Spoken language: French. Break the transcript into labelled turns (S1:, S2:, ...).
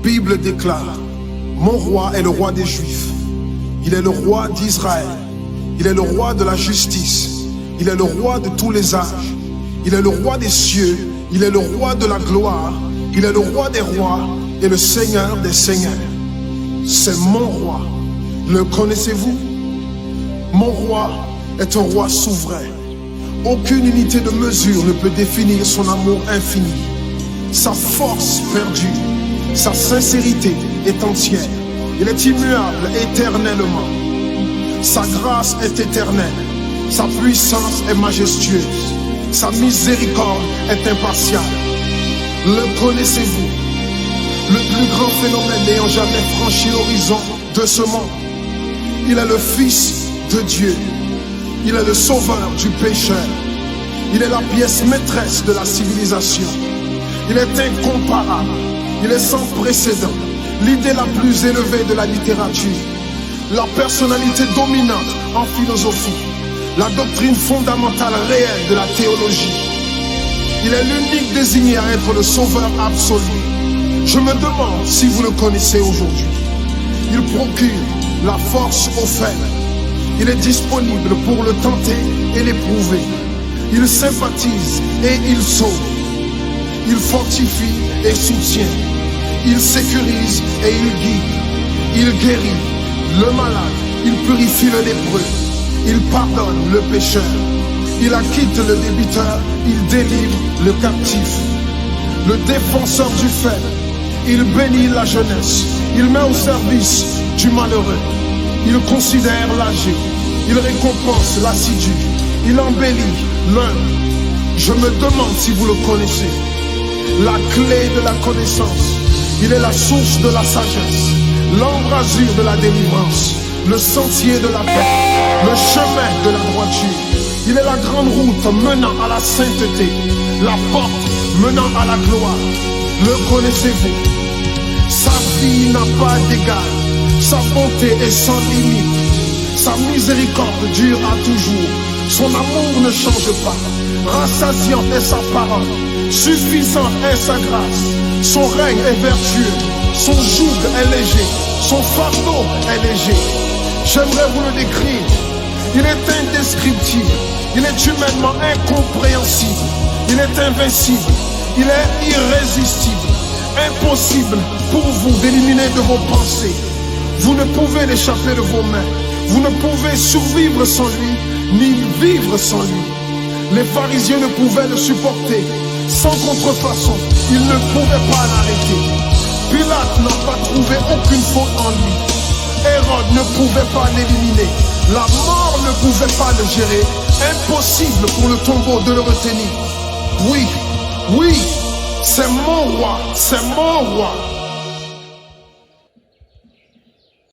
S1: Bible déclare: mon roi est le roi des Juifs. Il est le roi d'Israël. Il est le roi de la justice. Il est le roi de tous les âges. Il est le roi des cieux. Il est le roi de la gloire. Il est le roi des rois et le Seigneur des seigneurs. C'est mon roi. Le connaissez-vous? Mon roi est un roi souverain. Aucune unité de mesure ne peut définir son amour infini. Sa force perdue, sa sincérité est entière. Il est immuable éternellement. Sa grâce est éternelle. Sa puissance est majestueuse. Sa miséricorde est impartiale. Le connaissez-vous? Le plus grand phénomène n'ayant jamais franchi l'horizon de ce monde. Il est le Fils de Dieu. Il est le sauveur du pécheur. Il est la pièce maîtresse de la civilisation. Il est incomparable. Il est sans précédent. L'idée la plus élevée de la littérature. La personnalité dominante en philosophie. La doctrine fondamentale réelle de la théologie. Il est l'unique désigné à être le sauveur absolu. Je me demande si vous le connaissez aujourd'hui. Il procure la force aux faibles. Il est disponible pour le tenter et l'éprouver. Il sympathise et il sauve. Il fortifie et soutient. Il sécurise et il guide. Il guérit le malade. Il purifie le lépreux. Il pardonne le pécheur. Il acquitte le débiteur. Il délivre le captif. Le défenseur du faible. Il bénit la jeunesse. Il met au service du malheureux. Il considère l'âgé. Il récompense l'assidu. Il embellit l'humble. Je me demande si vous le connaissez. La clé de la connaissance. Il est la source de la sagesse. L'embrasure de la délivrance. Le sentier de la paix. Le chemin de la droiture. Il est la grande route menant à la sainteté. La porte menant à la gloire. Le connaissez-vous? Sa vie n'a pas d'égal. Sa bonté est sans limite. Sa miséricorde dure à toujours. Son amour ne change pas. Rassasiante est sa parole. Suffisante est sa grâce. Son règne est vertueux. Son joug est léger. Son fardeau est léger. J'aimerais vous le décrire. Il est indescriptible. Il est humainement incompréhensible. Il est invincible. Il est irrésistible. Impossible pour vous d'éliminer de vos pensées. Vous ne pouvez l'échapper de vos mains. Vous ne pouvez survivre sans lui, ni vivre sans lui. Les pharisiens ne pouvaient le supporter. Sans contrefaçon, ils ne pouvaient pas l'arrêter. Pilate n'a pas trouvé aucune faute en lui. Hérode ne pouvait pas l'éliminer. La mort ne pouvait pas le gérer. Impossible pour le tombeau de le retenir. Oui, oui, c'est mon roi, c'est mon roi.